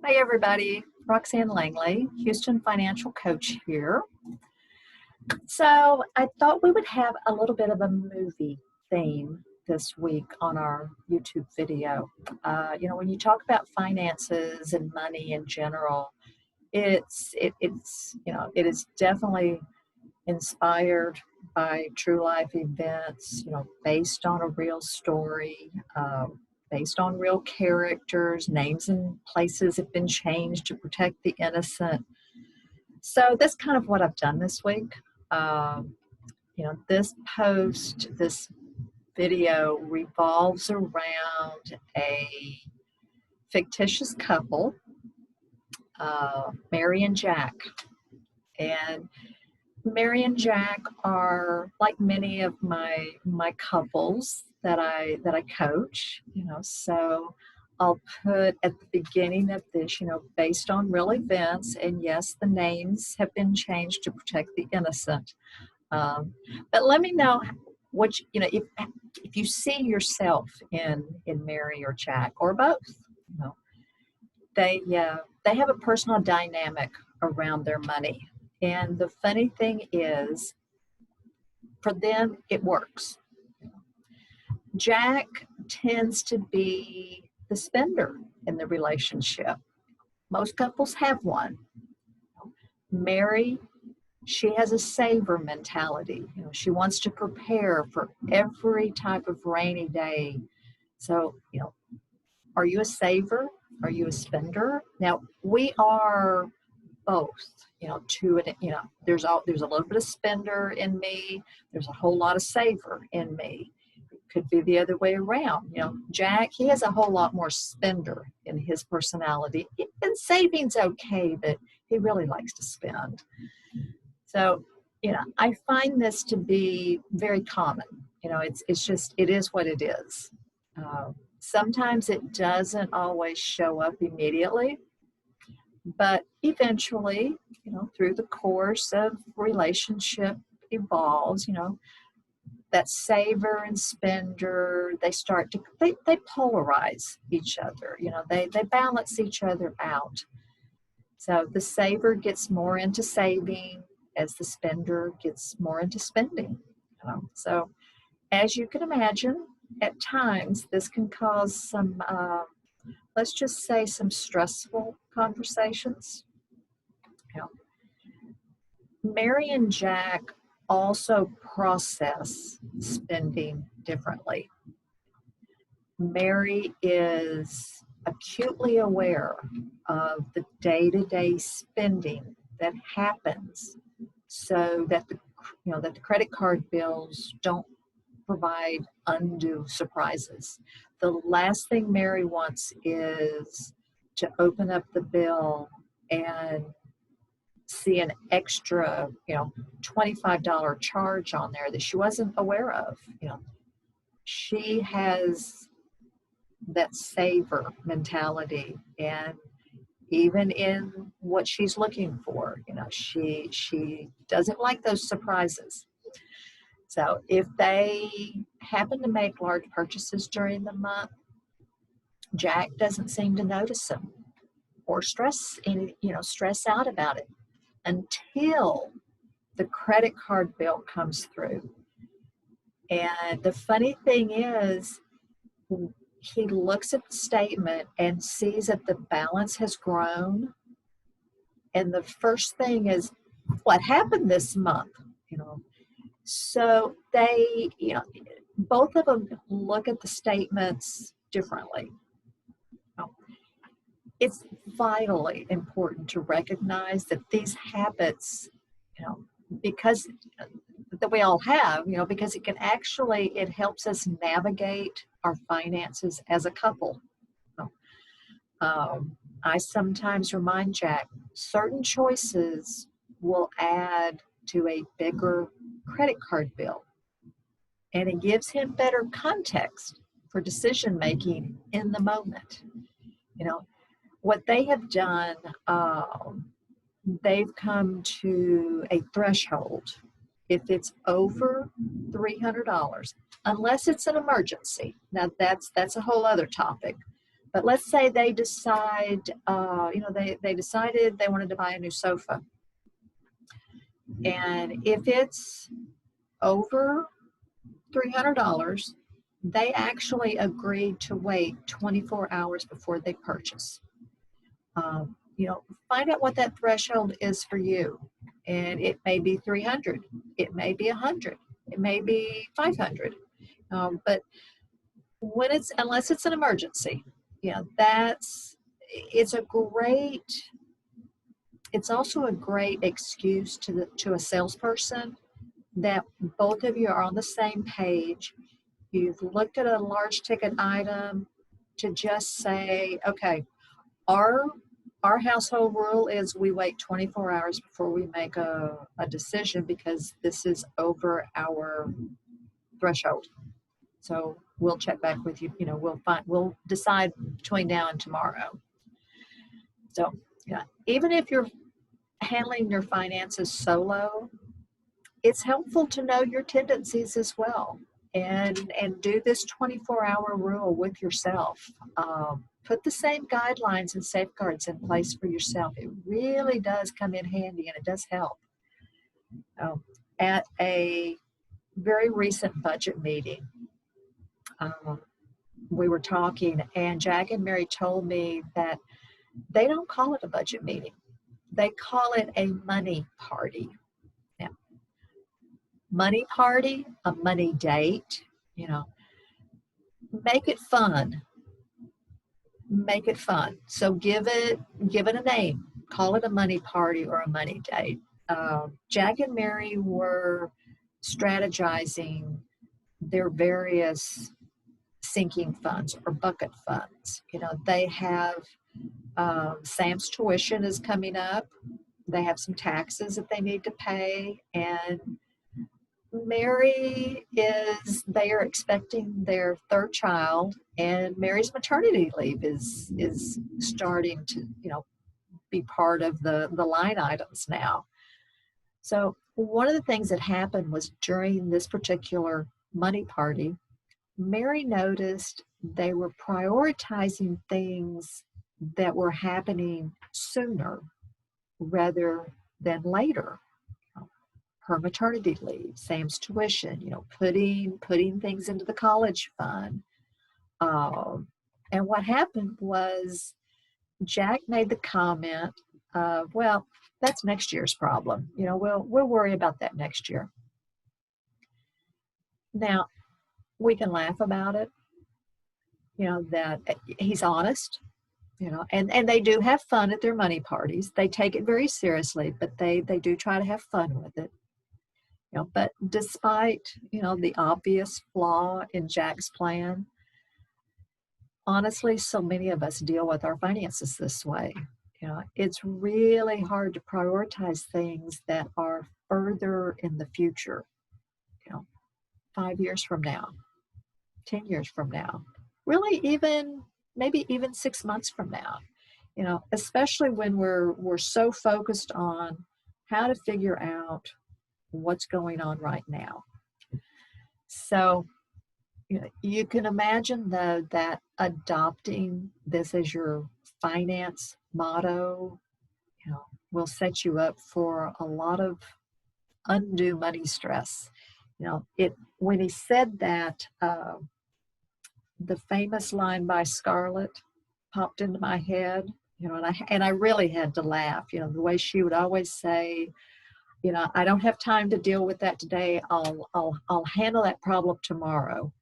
Hi, everybody. Roxanne Langley, Houston Financial Coach here. So I thought we would have a little bit of a movie theme this week on our YouTube video. When you talk about finances and money in general, it is definitely inspired by true life events, based on a real story, based on real characters. Names and places have been changed to protect the innocent. So that's kind of what I've done this week. This video revolves around a fictitious couple, Mary and Jack. And Mary and Jack are like many of my couples that I coach, so I'll put at the beginning of this, based on real events, and yes, the names have been changed to protect the innocent. But let me know if you see yourself in Mary or Jack or both. They have a personal dynamic around their money. And the funny thing is, for them, it works. Jack tends to be the spender in the relationship. Most couples have one. Mary, she has a saver mentality. She wants to prepare for every type of rainy day. So, are you a saver? Are you a spender? Now, we are both, there's a little bit of spender in me. There's a whole lot of saver in me. It could be the other way around. Jack, he has a whole lot more spender in his personality. And saving's okay, but he really likes to spend. So, I find this to be very common. It is what it is. Sometimes it doesn't always show up immediately. But eventually, through the course of relationship evolves, that saver and spender, they polarize each other, they balance each other out. So the saver gets more into saving as the spender gets more into spending. So as you can imagine, at times this can cause some let's just say some stressful conversations. Mary and Jack also process spending differently. Mary is acutely aware of the day-to-day spending that happens so that the credit card bills don't provide undue surprises. The last thing Mary wants is to open up the bill and see an extra, $25 charge on there that she wasn't aware of. She has that saver mentality, and even in what she's looking for, she doesn't like those surprises. So if they happen to make large purchases during the month, Jack doesn't seem to notice them or stress out about it until the credit card bill comes through. And the funny thing is, he looks at the statement and sees that the balance has grown. And the first thing is, what happened this month? So they, both of them look at the statements differently. It's vitally important to recognize that these habits, because that we all have, because it helps us navigate our finances as a couple. I sometimes remind Jack, certain choices will add to a bigger credit card bill. And it gives him better context for decision making in the moment. What they have done, they've come to a threshold. If it's over $300, unless it's an emergency, now that's a whole other topic. But let's say they decide, they decided they wanted to buy a new sofa. And if it's over $300, they actually agreed to wait 24 hours before they purchase. Find out what that threshold is for you. And it may be 300, it may be 100, it may be 500. But unless it's an emergency, it's a great, it's also a great excuse to a salesperson that both of you are on the same page. You've looked at a large ticket item to just say, okay, our household rule is we wait 24 hours before we make a decision because this is over our threshold. So we'll check back with you. We'll decide between now and tomorrow. So even if you're handling your finances solo, it's helpful to know your tendencies as well, and do this 24-hour rule with yourself. Put the same guidelines and safeguards in place for yourself. It really does come in handy, and it does help. At a very recent budget meeting, we were talking, and Jack and Mary told me that they don't call it a budget meeting. They call it a money party. Now, money party, a money date, make it fun. Make it fun. So give it a name. Call it a money party or a money date. Jack and Mary were strategizing their various sinking funds or bucket funds. They have Sam's tuition is coming up. They have some taxes that they need to pay, and they are expecting their third child, and Mary's maternity leave is starting to, be part of the line items now. So one of the things that happened was during this particular money party, Mary noticed they were prioritizing things that were happening sooner rather than later. Her maternity leave, Sam's tuition, putting things into the college fund. And what happened was Jack made the comment of, well, that's next year's problem. We'll worry about that next year. Now, we can laugh about it, that he's honest, and they do have fun at their money parties. They take it very seriously, but they do try to have fun with it. But despite, the obvious flaw in Jack's plan, honestly, so many of us deal with our finances this way. It's really hard to prioritize things that are further in the future, 5 years from now, 10 years from now, really maybe even 6 months from now, especially when we're so focused on how to figure out what's going on right now. So, you can imagine though that adopting this as your finance motto, will set you up for a lot of undue money stress. When he said that, the famous line by Scarlett popped into my head, and I really had to laugh. The way she would always say, I don't have time to deal with that today. I'll handle that problem tomorrow.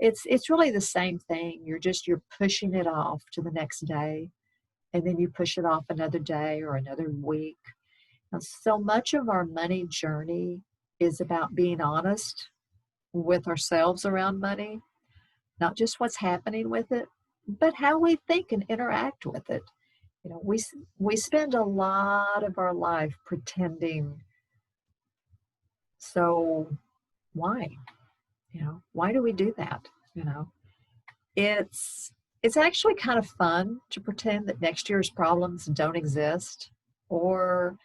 It's really the same thing. You're pushing it off to the next day, and then you push it off another day or another week. Now, so much of our money journey is about being honest with ourselves around money, not just what's happening with it, but how we think and interact with it. We spend a lot of our life pretending. So why? Why do we do that? It's actually kind of fun to pretend that next year's problems don't exist. Or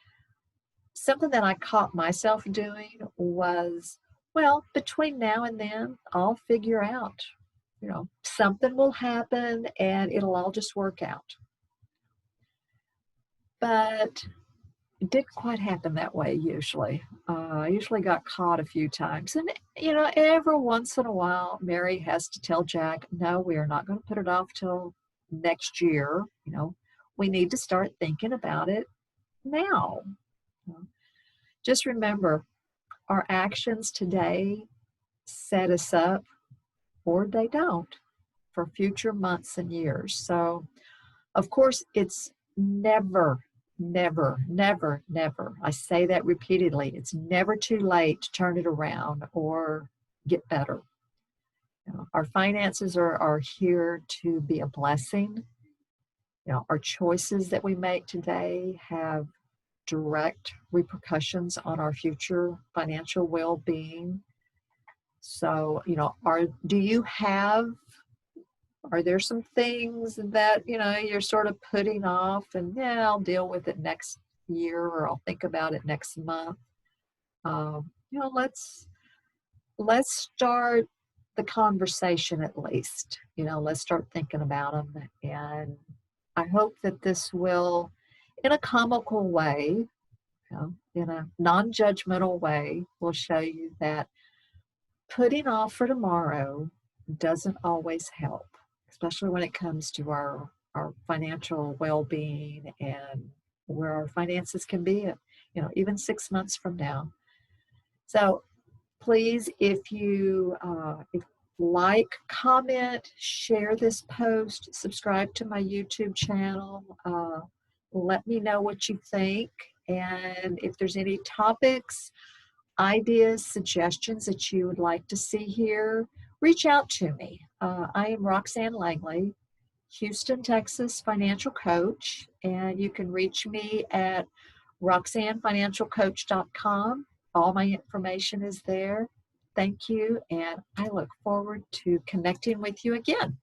something that I caught myself doing was, well, between now and then, I'll figure out, something will happen and it'll all just work out. But it didn't quite happen that way usually. I usually got caught a few times. And, every once in a while, Mary has to tell Jack, no, we are not going to put it off till next year. We need to start thinking about it now. Just remember, our actions today set us up, or they don't, for future months and years. So, of course, it's never, never, never, never, I say that repeatedly, it's never too late to turn it around or get better. Our finances are here to be a blessing. Our choices that we make today have direct repercussions on our future financial well-being. So, are there some things that, you're sort of putting off and, yeah, I'll deal with it next year, or I'll think about it next month? Let's start the conversation at least. Let's start thinking about them. And I hope that this will, in a comical way, in a non-judgmental way, will show you that putting off for tomorrow doesn't always help, especially when it comes to our financial well-being and where our finances can be, even 6 months from now. So please, if you like, comment, share this post, subscribe to my YouTube channel, let me know what you think. And if there's any topics, ideas, suggestions that you would like to see here, reach out to me. I am Roxanne Langley, Houston, Texas financial coach, and you can reach me at roxannefinancialcoach.com. All my information is there. Thank you, and I look forward to connecting with you again.